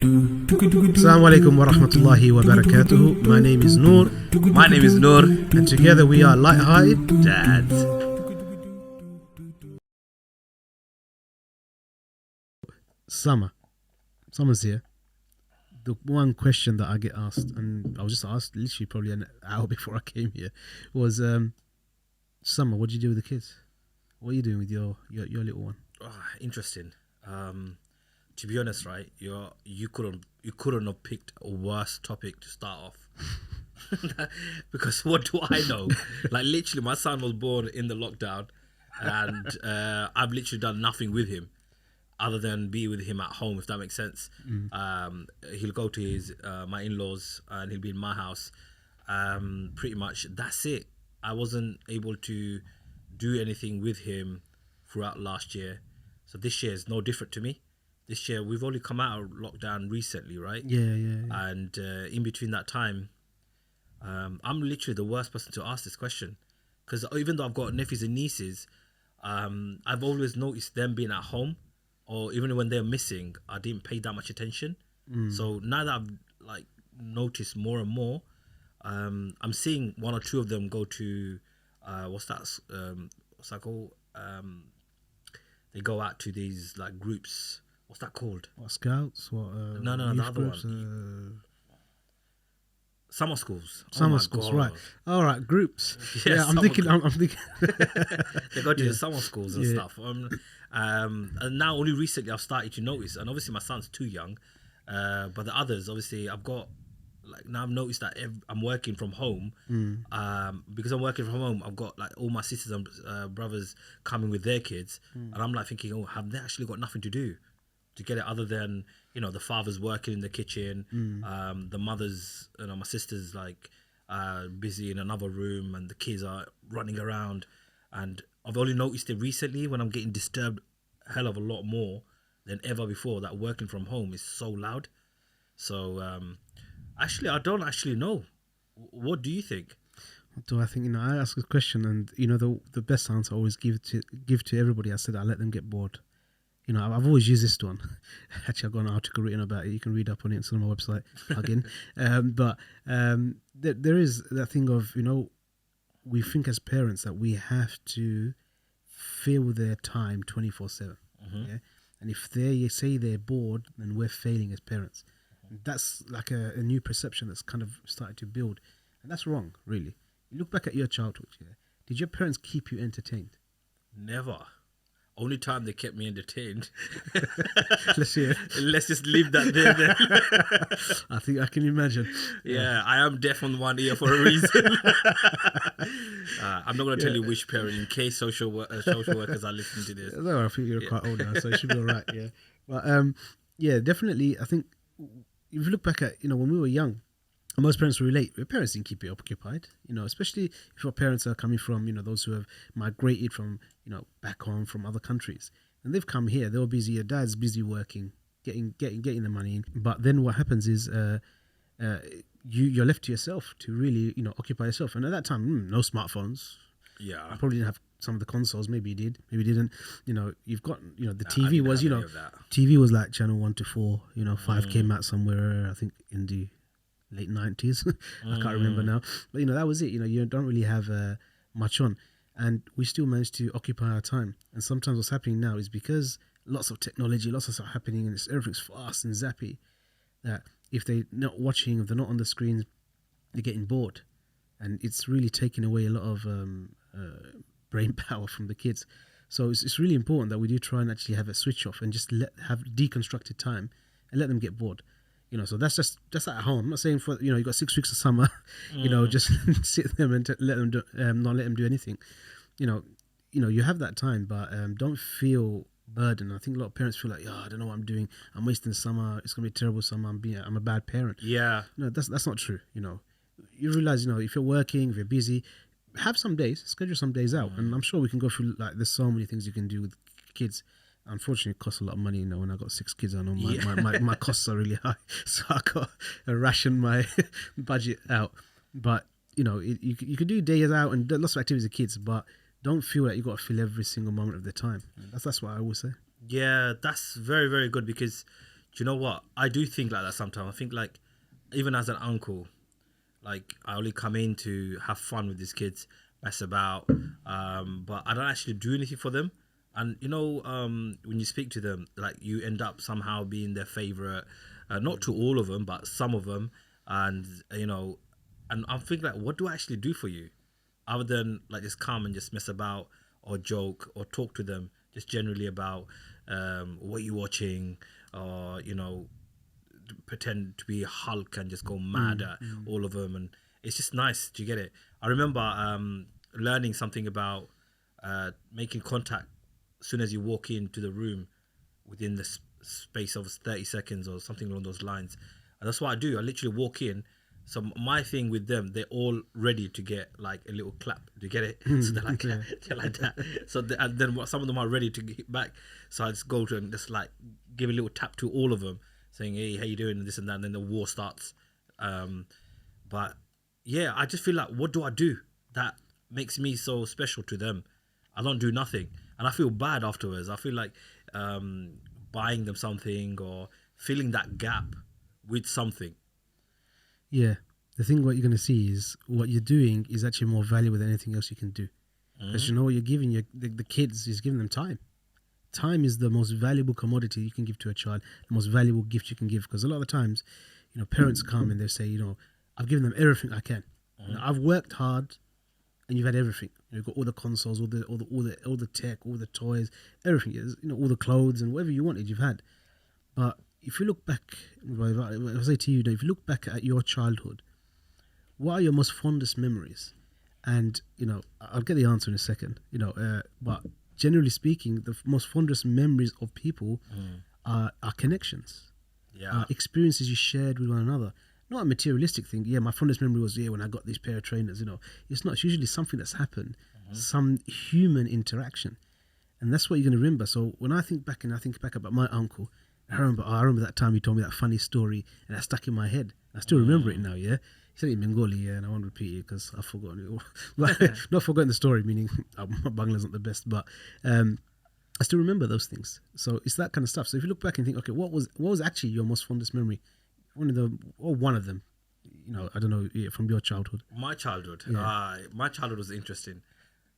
Assalamu alaikum wa rahmatullahi wa barakatuhu. My name is Nur. My name is Nur. And together we are Light-Hearted Dads. Summer's here. The one question that I get asked, and I was just asked literally probably an hour before I came here, was, Summer, what did you do with the kids? What are you doing with your little one? Oh, interesting. To be honest, right, you couldn't have picked a worse topic to start off. Because what do I know? Like literally, my son was born in the lockdown, and I've literally done nothing with him, other than be with him at home, if that makes sense. He'll go to his my in-laws, and he'll be in my house. Pretty much, that's it. I wasn't able to do anything with him throughout last year, so this year is no different to me. This year, we've only come out of lockdown recently, right? Yeah. And in between that time, I'm literally the worst person to ask this question. Because even though I've got nephews and nieces, I've always noticed them being at home, or even when they're missing, I didn't pay that much attention. So now that I've noticed more and more, I'm seeing one or two of them go to, what's that called? They go out to these groups. What's that called? What, scouts? What? No, the other groups? one. Summer schools. Summer schools, God. Right. All right, groups. Yeah, I'm thinking. They go to the summer schools and stuff. And now only recently I've started to notice, and obviously my son's too young, but the others, obviously I've got, now I've noticed that I'm working from home. Because I'm working from home, I've got all my sisters and brothers coming with their kids, and I'm thinking, oh, have they actually got nothing to do to get it other than the father's working in the kitchen, the mother's, my sister's busy in another room, and the kids are running around. And I've only noticed it recently when I'm getting disturbed a hell of a lot more than ever before, that working from home is so loud. So actually, I don't actually know. What do you think? Do I think, I ask a question, and the best answer I always give to everybody, I said I let them get bored. I've always used this one. Actually, I've got an article written about it. You can read up on it. It's on my website. Again, but there is that thing of we think as parents that we have to fill their time 24/7. Yeah? And if they say they're bored, then we're failing as parents. That's a new perception that's kind of started to build, and that's wrong. Really, you look back at your childhood. Yeah? Did your parents keep you entertained? Never. Only time they kept me entertained. Let's hear. Let's just leave that there then. I think I can imagine. Yeah, I am deaf on one ear for a reason. I'm not going to tell you which parent, in case social workers are listening to this. No, I think you're quite old now, so it should be all right. Yeah, but definitely. I think if you look back at when we were young, and most parents relate. Your parents didn't keep you occupied, especially if your parents are coming from, those who have migrated from, back home from other countries, and they've come here. They're busy. Your dad's busy working, getting the money in. But then what happens is, you're left to yourself to really, occupy yourself. And at that time, no smartphones. Yeah, I probably didn't have some of the consoles. Maybe you did. Maybe you didn't. You've got, the TV was, TV was like channel 1 to 4. 5 came out somewhere. I think in the late 90s. I can't remember now, but that was it. You don't really have much on, and we still managed to occupy our time. And sometimes what's happening now is because lots of technology, lots of stuff happening, and everything's fast and zappy, that if they're not watching, if they're not on the screens, they're getting bored, and it's really taking away a lot of brain power from the kids. So it's really important that we do try and actually have a switch off and just have deconstructed time and let them get bored. So that's just at home. I'm not saying for you got 6 weeks of summer, just sit them and let them do, not let them do anything. You have that time, but don't feel burdened. I think a lot of parents feel like, I don't know what I'm doing. I'm wasting the summer. It's gonna be a terrible summer. I'm a bad parent. Yeah. That's not true. You realize if you're working, if you're busy, have some days, schedule some days out, and I'm sure we can go through there's so many things you can do with kids. Unfortunately, it costs a lot of money. When I got 6 kids, I know my costs are really high, so I got to ration my budget out. But you could do days out and lots of activities with kids, but don't feel like you got to fill every single moment of the time. That's what I always say. Yeah, that's very, very good, because Do you know what? I do think like that sometimes. I think like, even as an uncle, like I only come in to have fun with these kids, mess about, but I don't actually do anything for them. And you know, when you speak to them, like you end up somehow being their favorite, not to all of them, but some of them. And you know, and I'm thinking like, what do I actually do for you, other than like just come and just mess about or joke or talk to them, just generally about what you're watching, or you know, pretend to be Hulk and just go mad at all of them, and it's just nice. Do you get it? I remember learning something about making contact as soon as you walk into the room within the space of 30 seconds or something along those lines, and that's what I do. I literally walk in. So my thing with them, they're all ready to get like a little clap. Do you get it? So they're like, they're like that. So and then some of them are ready to get back. So I just go to and just like give a little tap to all of them, saying, "Hey, how you doing?" And this and that. And then the war starts. But yeah, I just feel like, what do I do that makes me so special to them? I don't do nothing, and I feel bad afterwards. I feel like buying them something or filling that gap with something. Yeah, the thing what you're going to see is what you're doing is actually more valuable than anything else you can do. Because you know what you're giving the kids is giving them time. Time is the most valuable commodity you can give to a child, the most valuable gift you can give. Because a lot of the times, you know, parents come and they say, you know, I've given them everything I can. You know, I've worked hard, and you've had everything. You've got all the consoles, all the tech, all the toys, everything. You know, all the clothes and whatever you wanted, you've had. But if you look back, if I say to you, if you look back at your childhood, what are your most fondest memories? And, you know, I'll get the answer in a second, you know, but generally speaking, the most fondest memories of people are connections, experiences you shared with one another. Not a materialistic thing. Yeah, my fondest memory was, when I got this pair of trainers, you know. It's not. It's usually something that's happened, some human interaction. And that's what you're going to remember. So when I think back about my uncle, I remember that time he told me that funny story, and that stuck in my head. I still remember it now, yeah. He said it in Bengali, and I won't repeat it because I've forgotten it. Not forgotten the story, meaning my Bangla's not the best, but I still remember those things. So it's that kind of stuff. So if you look back and think, okay, what was actually your most fondest memory? One of them, you know, I don't know, from your childhood. My childhood was interesting.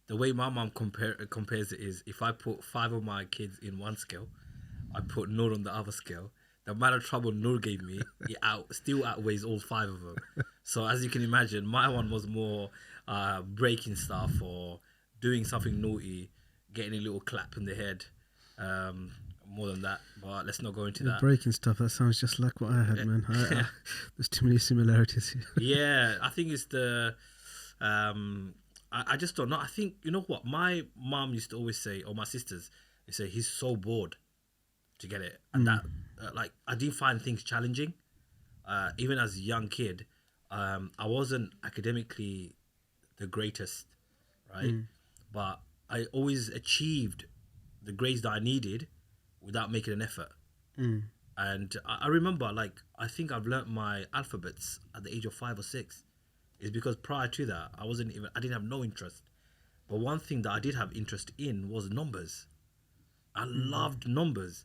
The way my mom compares it is, if I put 5 of my kids in one scale, I put Nur on the other scale. The amount of trouble Nur gave me, still outweighs all 5 of them. So as you can imagine, my one was more breaking stuff or doing something naughty, getting a little clap in the head. More than that, but let's not go into that. Breaking stuff, that sounds just like what I had, man. There's too many similarities here. Yeah, I think it's the... I just don't know. I think, you know what? My mom used to always say, or my sisters, they say, he's so bored to get it. And that, like, I didn't find things challenging. Even as a young kid, I wasn't academically the greatest, right? But I always achieved the grades that I needed without making an effort. And I remember, like, I think I've learnt my alphabets at the age of 5 or 6. It's because prior to that, I didn't have no interest. But one thing that I did have interest in was numbers. I loved numbers.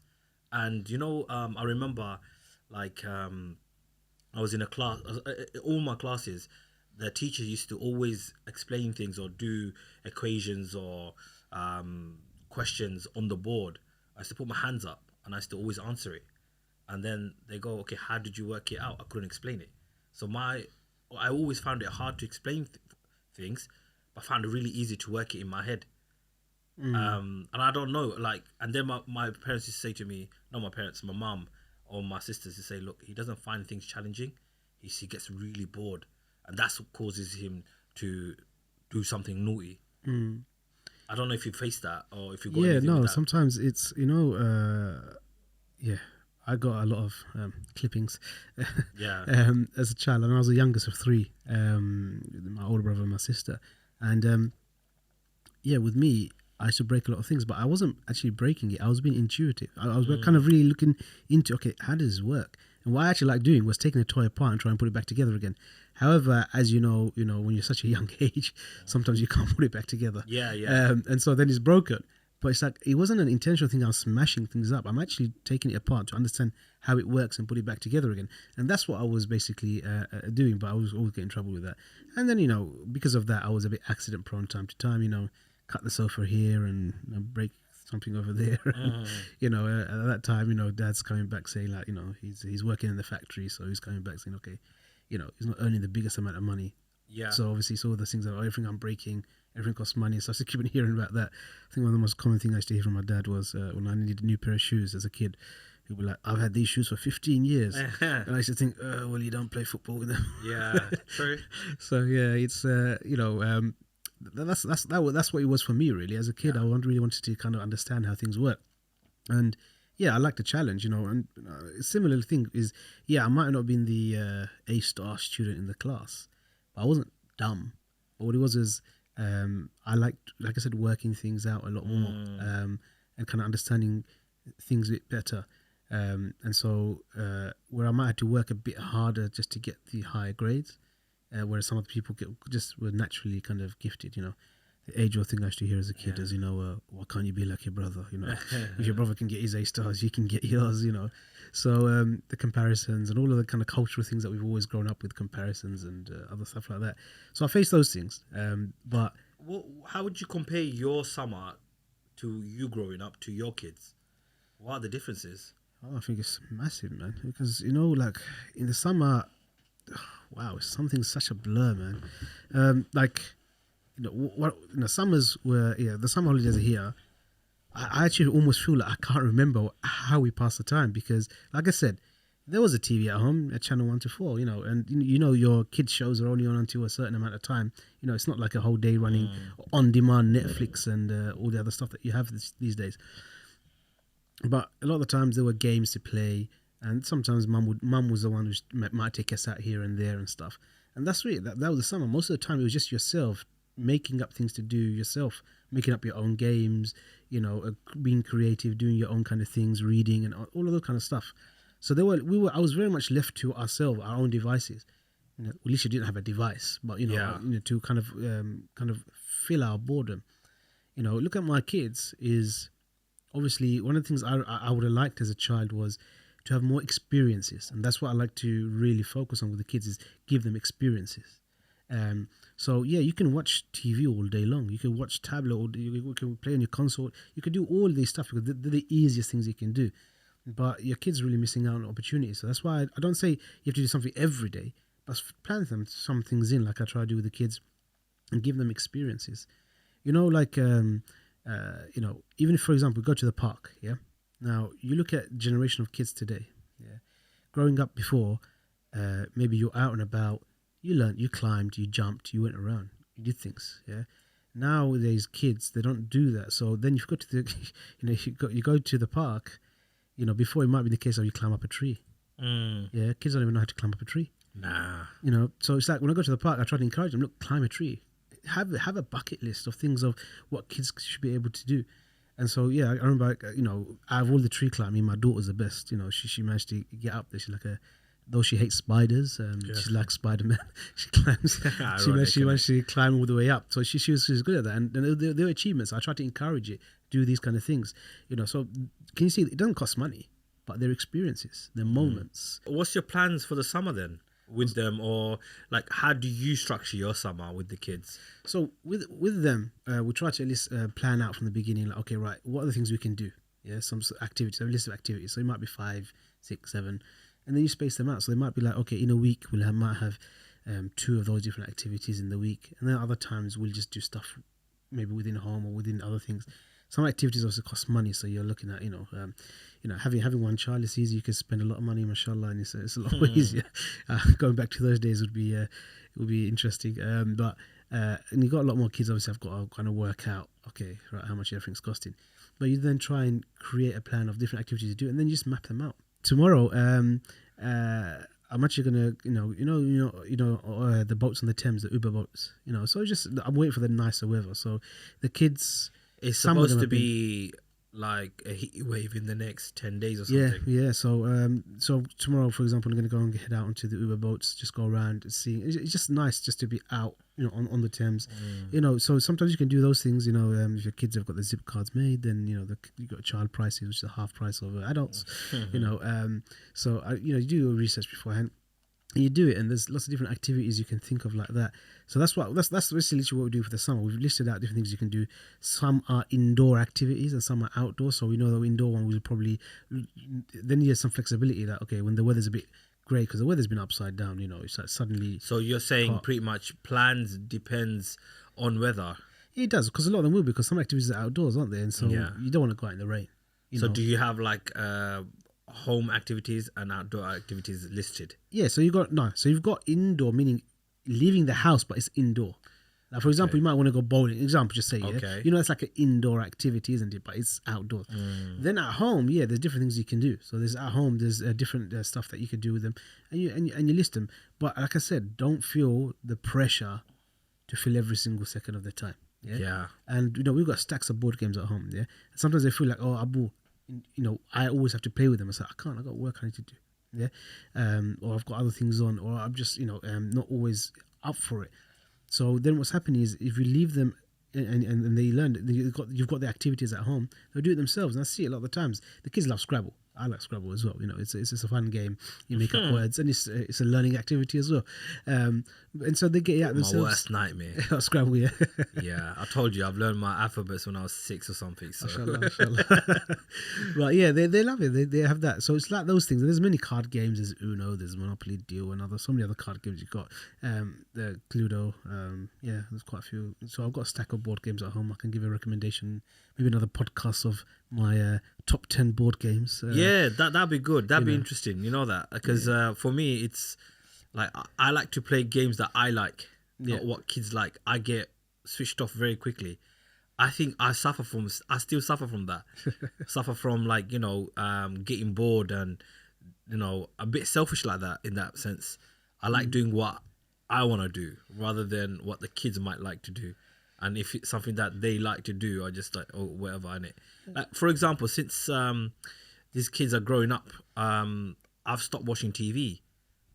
And, you know, I remember, like, I was in a class, all my classes, the teachers used to always explain things or do equations or questions on the board. I used to put my hands up and I used to always answer it. And then they go, okay, how did you work it out? I couldn't explain it. So I always found it hard to explain things, but I found it really easy to work it in my head. And I don't know, like, and then my parents used to say to me, not my parents, my mum or my sisters, to say, look, he doesn't find things challenging. He gets really bored. And that's what causes him to do something naughty. I don't know if you face that or if you got anything with that. Sometimes it's, you know, I got a lot of clippings as a child, and I was the youngest of 3, my older brother and my sister. And with me, I used to break a lot of things, but I wasn't actually breaking it. I was being intuitive. I was kind of really looking into, okay, how does this work? And what I actually like doing was taking a toy apart and trying to put it back together again. However, as you know, when you're such a young age, sometimes you can't put it back together. Yeah. And so then it's broken. But it's like, it wasn't an intentional thing. I was smashing things up. I'm actually taking it apart to understand how it works and put it back together again. And that's what I was basically doing. But I was always getting in trouble with that. And then, because of that, I was a bit accident prone time to time, cut the sofa here and break something over there. At that time, Dad's coming back saying like, he's working in the factory. So he's coming back saying, okay, he's not earning the biggest amount of money. Yeah. So obviously, all the things that everything I'm breaking, everything costs money. So I keep hearing about that. I think one of the most common things I used to hear from my dad was when I needed a new pair of shoes as a kid. He'd be like, "I've had these shoes for 15 years," and I used to think, "Well, you don't play football with them." Yeah, true. So yeah, it's that's what it was for me really. As a kid, I really wanted to kind of understand how things work, and yeah, I like the challenge, and a similar thing is, I might not have been the A-star student in the class, but I wasn't dumb. But what it was is, I liked, like I said, working things out a lot more, and kind of understanding things a bit better. And so where I might have to work a bit harder just to get the higher grades, whereas some other people were naturally kind of gifted, The age-old thing I used to hear as a kid is, why can't you be like your brother? If your brother can get his A-stars, you can get yours, So the comparisons and all of the kind of cultural things that we've always grown up with, comparisons and other stuff like that. So I faced those things. But how would you compare your summer to you growing up to your kids? What are the differences? Oh, I think it's massive, man. Because, like in the summer, wow, something's such a blur, man. Summers were, the summer holidays are here. I actually almost feel like I can't remember how we passed the time because, like I said, there was a TV at home at channel 1 to 4, and your kids' shows are only on until a certain amount of time. It's not like a whole day running on demand Netflix and all the other stuff that you have these days. But a lot of the times there were games to play, and sometimes mum was the one who might take us out here and there and stuff. And that's really that was the summer. Most of the time it was just yourself making up things to do yourself, making up your own games, being creative, doing your own kind of things, reading and all of that kind of stuff. So I was very much left to ourselves, our own devices. At least you didn't have a device, but to kind of fill our boredom. Look at my kids is. Obviously, one of the things I would have liked as a child was to have more experiences. And that's what I like to really focus on with the kids is give them experiences. So, you can watch TV all day long. You can watch tablet, or you can play on your console. You can do all these stuff because they're the easiest things you can do. But your kids are really missing out on opportunities. So that's why I don't say you have to do something every day, but plan some things in like I try to do with the kids and give them experiences. Even if, for example, we go to the park, Now, you look at generation of kids today, Growing up before, maybe you're out and about, you learned, you climbed, you jumped, you went around, you did things, Nowadays, kids, they don't do that. So then you've got to, you go to the park, before it might be the case of you climb up a tree. Kids don't even know how to climb up a tree. Nah. So it's like when I go to the park, I try to encourage them, look, climb a tree. Have a bucket list of things of what kids should be able to do. And so, I remember, out of all the tree climbing, my daughter's the best. She managed to get up there. She's like though she hates spiders, she's like Spider-Man. She climbs, she managed to climb all the way up. So she was good at that. And there were achievements. I try to encourage it, do these kind of things. So can you see, it doesn't cost money, but they're experiences, they're moments. What's your plans for the summer then? With them, or like how do you structure your summer with the kids? So with them, we try to at least plan out from the beginning, like, okay, right, what are the things we can do? Some sort of activities, a list of activities. So it might be 5, 6, 7, and then you space them out. So they might be like, okay, in a week might have 2 of those different activities in the week, and then other times we'll just do stuff maybe within home or within other things. Some activities also cost money, so you're looking at having one child is easy. You can spend a lot of money, mashallah, and it's a lot more easier. Going back to those days would be interesting. And you've got a lot more kids. Obviously, I've got to kind of work out, okay, right, how much everything's costing. But you then try and create a plan of different activities to do, and then you just map them out. Tomorrow, I'm actually gonna, the boats on the Thames, the Uber boats. So I'm waiting for the nicer weather. So the kids. It's supposed to be like a heat wave in the next 10 days or something. Yeah. So tomorrow, for example, I'm going to go and head out onto the Uber boats, just go around and see. It's just nice just to be out, on the Thames. So sometimes you can do those things. If your kids have got the zip cards made, then you got child prices, which is the half price of adults. So you do your research beforehand. And you do it, and there's lots of different activities you can think of like that. So that's basically what we do for the summer. We've listed out different things you can do. Some are indoor activities and some are outdoor. So we know the indoor one will probably then you have some flexibility that when the weather's a bit grey, because the weather's been upside down, it's like suddenly. So you're saying hot. pretty much plans depends on weather. Yeah, it does, because a lot of them will, because some activities are outdoors, aren't they? And so you don't want to go out in the rain. So do you have like home activities and outdoor activities listed? Yeah, so you've got indoor, meaning leaving the house, but it's indoor. Like, for example, you might want to go bowling. Example, just say, it's like an indoor activity, isn't it? But it's outdoors. Then at home, there's different things you can do. So there's at home, there's different stuff that you could do with them, and you list them. But like I said, don't feel the pressure to fill every single second of the time. Yeah. And we've got stacks of board games at home. Yeah. And sometimes they feel like, Abu, I always have to play with them. I say, I can't. I got work I need to do. Yeah. Or I've got other things on, or I'm just, not always up for it. So then what's happening is, if you leave them and they learn, you've got the activities at home, they'll do it themselves. And I see it a lot of the times. The kids love Scrabble. I like Scrabble as well. It's a fun game. You make up words, and it's a learning activity as well. And so they get out themselves. My worst nightmare. Scrabble, yeah. Yeah, I told you I've learned my alphabets when I was 6 or something. So. Mashallah. Right, yeah, they love it. They have that. So it's like those things. And there's many card games. There's Uno. There's Monopoly, Deal, and so many other card games you've got. The Cluedo. There's quite a few. So I've got a stack of board games at home. I can give a recommendation. Maybe another podcast of my top 10 board games. That'd be good. That'd be interesting. You know that, because for me, it's like I like to play games that I like, not what kids like. I get switched off very quickly. I think I still suffer from that. Suffer from getting bored and a bit selfish like that, in that sense. I like doing what I want to do rather than what the kids might like to do. And if it's something that they like to do, I just whatever, innit? For example, since these kids are growing up, I've stopped watching TV.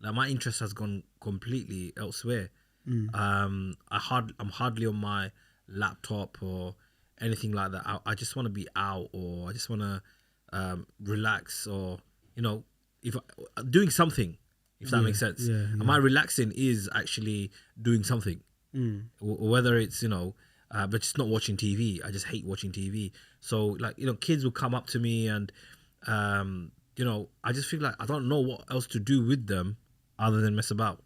Like, my interest has gone completely elsewhere. I'm hardly on my laptop or anything like that. I just want to be out, or I just want to relax, or doing something, if that makes sense. And my relaxing is actually doing something. Whether it's but just not watching TV. I just hate watching TV. So kids will come up to me, and I just feel like I don't know what else to do with them other than mess about.